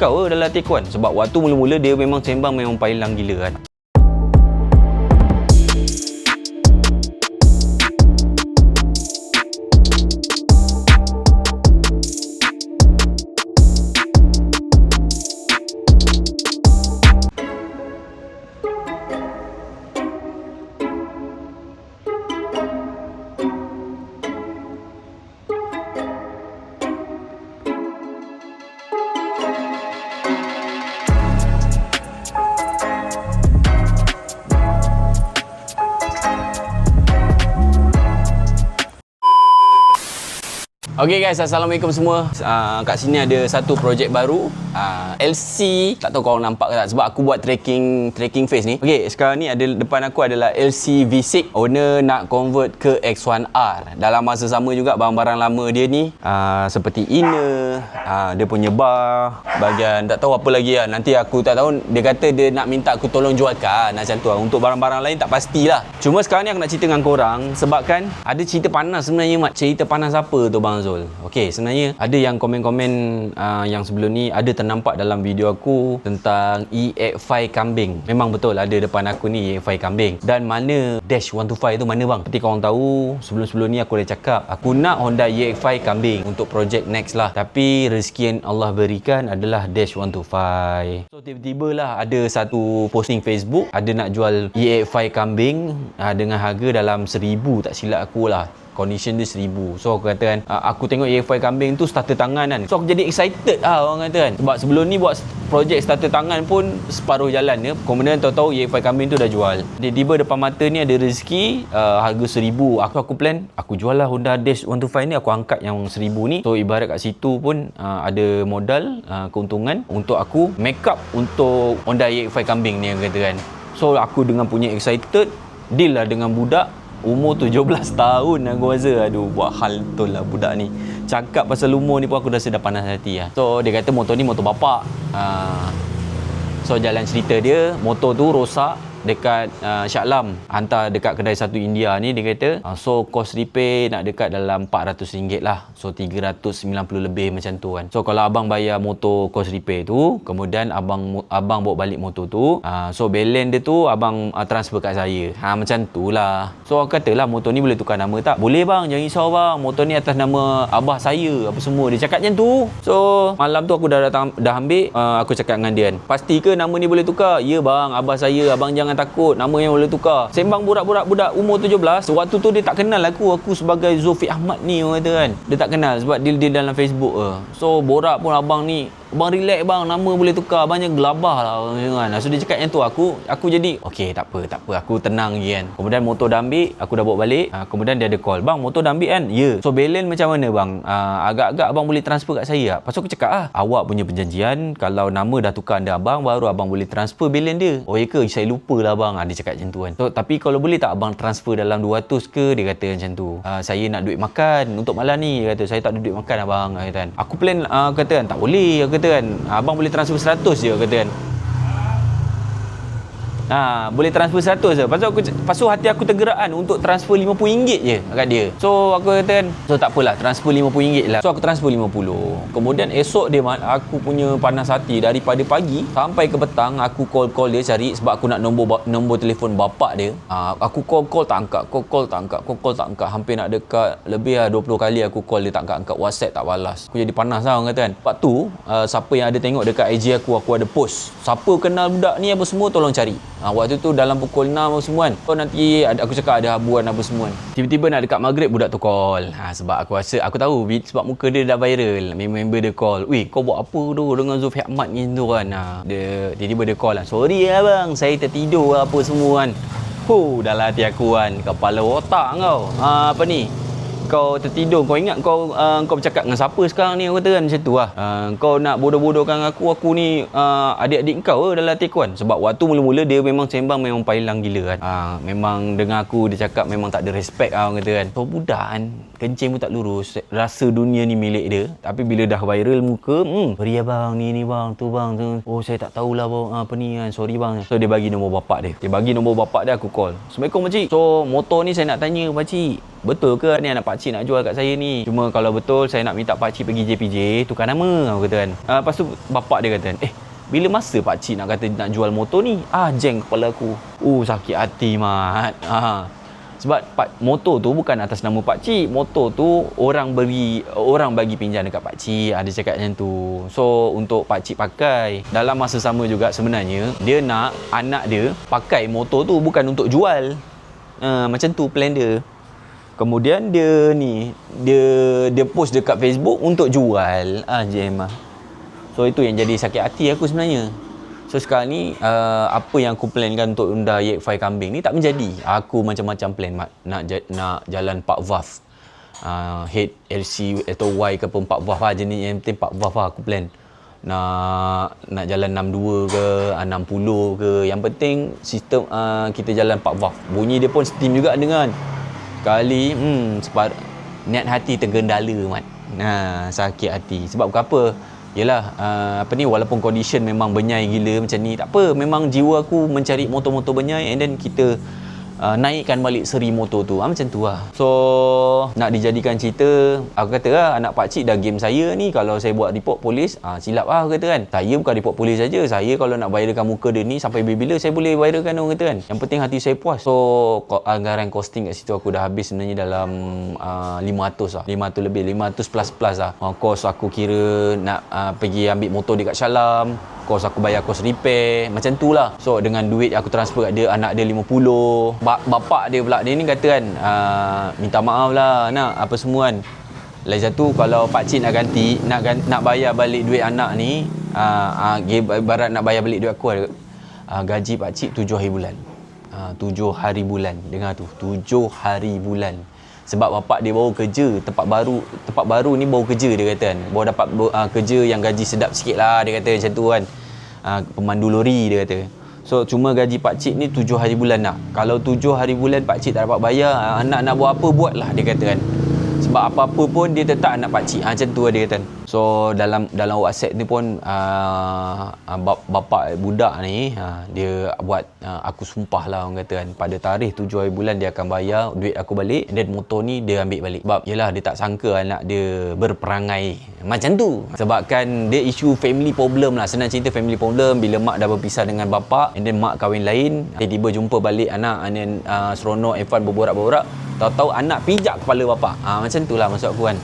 kau dalam hati aku kan. Sebab waktu mula-mula dia memang sembang memang pailang gila kan. Okay guys, Assalamualaikum semua. Kat sini ada satu projek baru, LC. Tak tahu korang nampak ke tak, sebab aku buat tracking face ni. Okay, sekarang ni ada depan aku adalah LC V6. Owner nak convert ke X1R. Dalam masa sama juga barang-barang lama dia ni, seperti inner, dia punya bar, bahagian tak tahu apa lagi lah. Nanti aku tak tahu, dia kata dia nak minta aku tolong jualkan macam tu lah. Untuk barang-barang lain tak pastilah. Cuma sekarang ni aku nak cerita dengan korang sebab kan ada cerita panas sebenarnya Mat. Cerita panas apa tu Bang Zul? Okey, sebenarnya ada yang komen-komen yang sebelum ni ada ternampak dalam video aku tentang EX5 kambing. Memang betul ada depan aku ni EX5 kambing. Dan mana Dash 125 tu mana bang? Seperti korang tahu, sebelum-sebelum ni aku dah cakap aku nak Honda EX5 kambing untuk projek next lah. Tapi rezeki yang Allah berikan adalah Dash 125. So tiba-tiba lah ada satu posting Facebook, ada nak jual EX5 kambing dengan harga dalam 1,000 tak silap aku lah. Condition dia 1,000. So aku kata kan, aku tengok EX5 kambing tu starter tangan kan. So aku jadi excited orang kata kan. Sebab sebelum ni buat projek starter tangan pun separuh jalan ya. Kemudian tahu-tahu EX5 kambing tu dah jual. Tiba-tiba depan mata ni ada rezeki harga 1,000. Aku plan, aku jual lah Honda Dash 125 ni, aku angkat yang 1,000 ni. So ibarat kat situ pun ada modal, keuntungan untuk aku make up untuk Honda EX5 kambing ni kata kan. So aku dengan punya excited, deal lah dengan budak umur 17 tahun aku rasa. Aduh, buat hal betul lah budak ni. Cakap pasal umur ni pun aku rasa dah panas hati lah. So dia kata motor ni motor bapak. So jalan cerita dia, motor tu rosak dekat Shah Alam, hantar dekat kedai satu India ni dia kata. So cost repair nak dekat dalam RM400 lah. So 390 lebih macam tu kan. So kalau abang bayar motor cost repair tu, kemudian abang bawa balik motor tu, so balance dia tu abang transfer kat saya. Macam tu lah. So aku kata lah, motor ni boleh tukar nama tak? Boleh bang, jangan risau bang, motor ni atas nama abah saya apa semua. Dia cakap macam tu. So malam tu aku dah ambil, aku cakap dengan dia kan, pasti ke nama ni boleh tukar? Ya bang, abah saya, abang jangan takut, nama yang boleh tukar. Sembang budak-budak umur 17. Waktu tu dia tak kenal aku sebagai Zulfi Ahmad ni orang kata kan. Dia tak kenal sebab dia dalam Facebook ke. So borak pun abang ni, abang relax bang, nama boleh tukar, abangnya gelabah lah kan. So dia cakap yang tu, aku jadi okey, tak apa, aku tenang je kan. Kemudian motor dah ambil, aku dah bawa balik. Kemudian dia ada call, bang motor dah ambil kan? Ya. So balance macam mana bang? Agak-agak abang boleh transfer kat saya tak? Lepas tu aku cakap awak punya perjanjian, kalau nama dah tukar anda abang, baru abang boleh transfer balance dia. Oh ya ke? Saya lupa lah bang. Dia cakap macam tu kan. So tapi kalau boleh tak abang transfer dalam 200 ke? Dia kata macam tu. Saya nak duit makan untuk malam ni. Dia kata saya tak ada duit makan abang. Kata kan. Aku plan kata kan, tak boleh. Aku kata kan, abang boleh transfer 100 je kata kan. Boleh transfer 100 je. Lepas tu hati aku tergerak untuk transfer RM50 je kat dia. So aku kata kan, so tak apalah, transfer RM50 lah. So aku transfer 50. Kemudian esok dia, aku punya panas hati daripada pagi sampai ke petang. Aku call dia cari, sebab aku nak nombor telefon bapak dia. Aku call tak angkat. Hampir nak dekat lebih lah 20 kali aku call dia tak angkat. WhatsApp tak balas. Aku jadi panas lah orang kata kan. Lepas tu siapa yang ada tengok dekat IG aku ada post, siapa kenal budak ni apa semua tolong cari. Waktu tu dalam pukul 6 apa semua kan. So nanti aku cakap ada habuan apa semua kan. Tiba-tiba nak dekat maghrib budak tu call. Sebab aku rasa, aku tahu sebab muka dia dah viral. Member dia call, "Weh, kau buat apa tu dengan Zulfi Ahmad ni tu kan?" Dia tiba-tiba dia call lah, "Sorry lah bang, saya tertidur apa semua kan." Dalam hati aku kan, kepala otak kau. Apa ni? Kau tertidur, kau ingat kau bercakap dengan siapa sekarang ni, aku kata kan macam tu lah. Kau nak bodoh-bodohkan aku ni adik-adik kau dalam hati aku kan. Sebab waktu mula-mula dia memang sembang memang pailang gila kan. Memang dengan aku dia cakap memang tak ada respect orang kata kan. So budak kan, kencing pun tak lurus, rasa dunia ni milik dia. Tapi bila dah viral muka, sorry abang, ni bang, tu bang tu. Oh saya tak tahulah bang, apa ni kan, sorry bang. So dia bagi nombor bapak dia. Aku call, "Assalamualaikum makcik. So motor ni saya nak tanya makcik, betul ke ni anak pakcik nak jual kat saya ni? Cuma kalau betul saya nak minta pakcik pergi JPJ, tukar nama, aku kata kan. Lepas tu bapak dia kata, bila masa pakcik nak kata nak jual motor ni? Jeng kepala aku. Sakit hati mat. Sebab motor tu bukan atas nama pakcik. Motor tu orang bagi pinjam dekat pakcik. Dia cakap macam tu. So untuk pakcik pakai. Dalam masa sama juga sebenarnya dia nak anak dia pakai motor tu bukan untuk jual. Macam tu plan dia. Kemudian dia post dekat Facebook untuk jual. Jam. So itu yang jadi sakit hati aku sebenarnya. So sekarang ni apa yang aku plankan untuk Honda EX5 kambing ni tak menjadi. Aku macam-macam plan mat. Nak jalan 4 valve. Head LC atau Y ke pun 4 valve lah. Jenis yang penting 4 valve lah aku plan. Nak jalan 62 ke 60 ke. Yang penting sistem kita jalan 4 valve. Bunyi dia pun steam juga dengan. Sekali niat hati tergendala mat. Sakit hati. Sebab apa? Yelah, walaupun condition memang benyai gila macam ni, tak apa, memang jiwa aku mencari motor-motor benyai and then kita naikkan balik seri motor tu. Macam tu lah. So nak dijadikan cerita, aku kata lah, anak pakcik dah game saya ni. Kalau saya buat report polis, silap lah aku kata kan. Saya bukan report polis saja. Saya kalau nak viralkan muka dia ni sampai bila-bila saya boleh viralkan, orang kata kan. Yang penting hati saya puas. So anggaran costing kat situ aku dah habis sebenarnya dalam 500 lah. 500 lebih, 500 plus lah. Kos aku kira nak pergi ambil motor dekat Shalam, kos aku bayar kos repair, macam tu lah. So dengan duit aku transfer kat dia, anak dia 50. Bapak dia pula, dia ni kata kan, minta maaf lah nak apa semua kan. Lagi satu, kalau pakcik nak ganti, nak bayar balik duit anak ni, barat nak bayar balik duit aku, gaji pakcik 7 hari bulan. 7 hari bulan, dengar tu, 7 hari bulan. Sebab bapak dia baru kerja tempat baru ni, baru kerja dia kata kan. Baru dapat kerja yang gaji sedap sikit lah, dia kata macam tu kan. Pemandu lori dia kata. So cuma gaji pakcik ni 7 hari bulan nak. Kalau 7 hari bulan pakcik tak dapat bayar, anak nak buat apa buatlah, dia kata kan. Sebab apa-apa pun dia tetap anak pakcik. Macam tu dia kata. So dalam WhatsApp ni pun bapak budak ni dia buat aku sumpah lah, orang kata kan, pada tarikh 7 hari bulan dia akan bayar duit aku balik, dan motor ni dia ambil balik. Sebab yelah, dia tak sangka anak dia berperangai macam tu. Sebab kan dia isu family problem lah. Senang cerita family problem. Bila mak dah berpisah dengan bapak, and then mak kahwin lain, tiba-tiba jumpa balik anak, and then seronok Evan berborak-borak, tahu-tahu anak pijak kepala bapak. Macam tu lah maksud aku kan.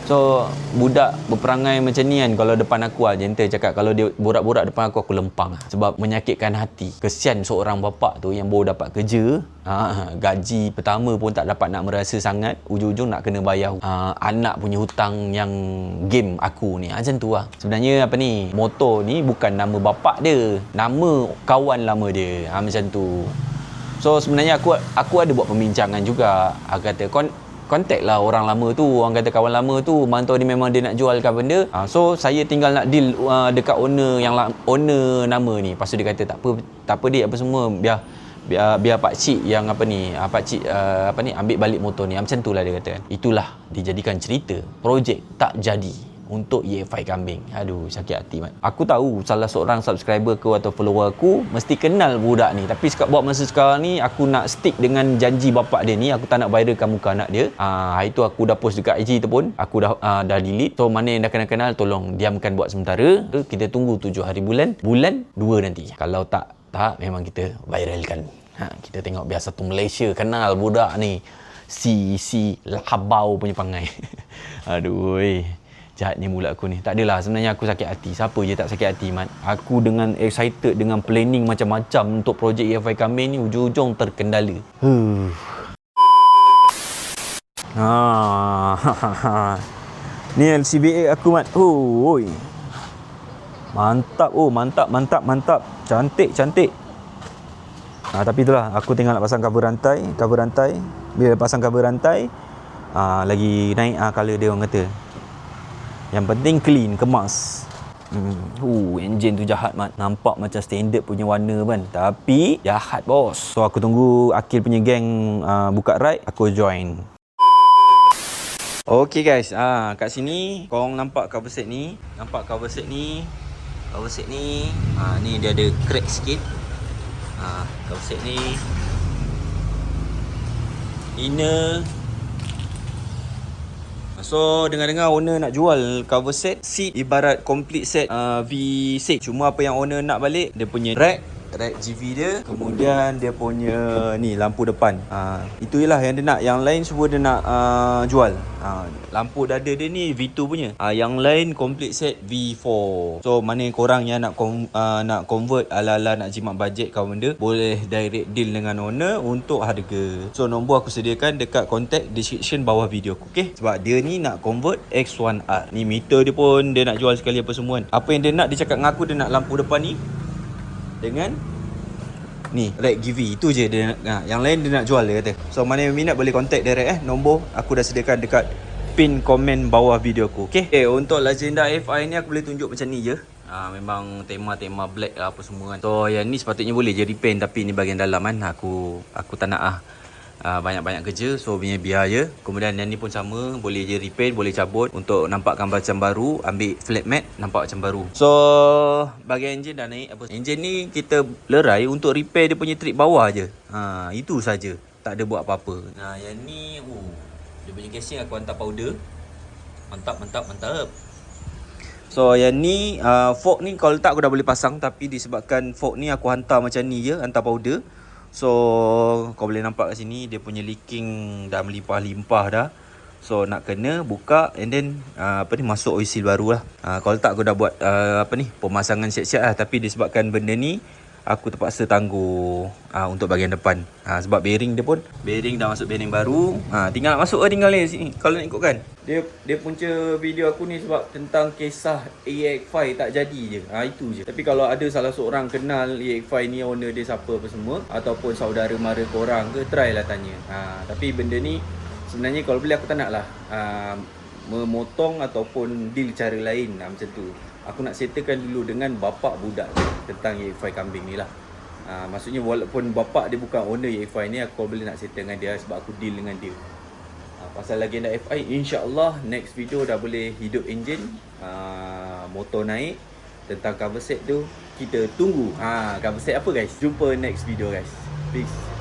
So budak berperangai macam ni kan, kalau depan aku gentle cakap, kalau dia borak-borak depan aku lempang. Sebab menyakitkan hati. Kesian seorang bapa tu yang baru dapat kerja, gaji pertama pun tak dapat nak merasa sangat, ujung-ujung nak kena bayar anak punya hutang yang game aku ni. Macam tu lah. Sebenarnya motor ni bukan nama bapa dia, nama kawan lama dia. Macam tu. So sebenarnya aku ada buat pembincangan juga. Aku kata contact lah orang lama tu, orang kata kawan lama tu, mantau dia memang dia nak jualkan benda. So saya tinggal nak deal dekat owner nama ni. Lepas tu dia kata tak apa dik, apa semua biar pakcik yang pakcik ambil balik motor ni. Macam tu lah dia kata kan. Itulah dijadikan cerita projek tak jadi untuk EX5 kambing. Aduh, sakit hati mat. Aku tahu salah seorang subscriber aku atau follower aku mesti kenal budak ni, tapi buat masa sekarang ni aku nak stick dengan janji bapak dia ni. Aku tak nak viralkan muka anak dia. Hari tu aku dah post dekat IG tu pun aku dah delete. So mana yang dah kenal-kenal, tolong diamkan buat sementara. Kita tunggu 7 hari bulan 2 nanti. Kalau tak memang kita viralkan. Kita tengok biar satu Malaysia kenal budak ni. Si Lahabau punya pangai. Aduh, jahatnya mulut aku ni. Tak adalah, sebenarnya aku sakit hati. Siapa je tak sakit hati mat. Aku dengan excited, dengan planning macam-macam untuk projek EX5 kambing ni, ujung-ujung terkendala. Ni LCBA aku mat. Mantap. Cantik. Tapi itulah, aku tinggal nak pasang cover rantai. Bila pasang cover rantai, lagi naik color dia, orang kata. Yang penting clean, kemas. Enjin tu jahat mat. Nampak macam standard punya warna kan, tapi jahat bos. So aku tunggu Akil punya gang buka ride, aku join. Okay guys, kat sini korang nampak cover set ni. Ni dia ada crack sikit. Cover set ni inner So dengar-dengar owner nak jual cover set seat ibarat complete set V6. Cuma apa yang owner nak balik, dia punya rack GV dia, kemudian dia punya ni lampu depan. Itu je lah yang dia nak. Yang lain semua dia nak jual. Lampu dada dia ni V2 punya. Yang lain complete set V4. So mana yang korang yang nak convert ala-ala nak jimat bajet kau benda, boleh direct deal dengan owner untuk harga. So nombor aku sediakan dekat contact description bawah video aku. Okay, sebab dia ni nak convert X1R. Ni meter dia pun dia nak jual sekali apa semua kan. Apa yang dia nak, dia cakap dengan aku dia nak lampu depan ni dengan ni rack GV. Itu je dia nak. Yang lain dia nak jual, dia kata. So mana yang minat boleh contact direct nombor aku dah sediakan dekat pin komen bawah video aku. Okay, untuk Legenda FI ni aku boleh tunjuk macam ni je. Memang tema-tema black lah apa semua kan. So yang ni sepatutnya boleh je repaint, tapi ni bahagian dalam kan aku tak nak banyak-banyak kerja, so punya biar je. Kemudian yang ni pun sama, boleh je repaint, boleh cabut untuk nampakkan macam baru. Ambil flat mat, nampak macam baru. So bahagian enjin dah naik apa. Enjin ni kita lerai untuk repair dia punya trip bawah je. Itu saja, tak ada buat apa-apa. Yang ni dia punya casing aku hantar powder. Mantap. So yang ni fork ni kalau letak aku dah boleh pasang, tapi disebabkan fork ni aku hantar macam ni je, hantar powder. So kau boleh nampak kat sini dia punya leaking dah melimpah-limpah dah. So nak kena buka and then masuk oil seal baru lah. Kalau tak aku dah buat pemasangan siap-siap lah, tapi disebabkan benda ni aku terpaksa tangguh untuk bahagian depan. Sebab bearing dia pun dah masuk bearing baru. Tinggal nak masuk tinggal ni sini. Kalau nak ikutkan dia punca video aku ni sebab tentang kisah EX5 tak jadi je. Itu je. Tapi kalau ada salah seorang kenal EX5 ni, owner dia siapa apa semua, ataupun saudara mara korang ke, try lah tanya. Tapi benda ni sebenarnya kalau boleh aku tak nak lah memotong ataupun deal cara lain macam tu. Aku nak settlekan dulu dengan bapak budak tentang EX5 kambing ni lah. Maksudnya walaupun bapak dia bukan owner EX5 ni, aku boleh nak settle dengan dia sebab aku deal dengan dia. Pasal Legenda FI, insyaAllah next video dah boleh hidup enjin, motor naik. Tentang cover set tu kita tunggu. Cover set apa guys? Jumpa next video guys. Peace.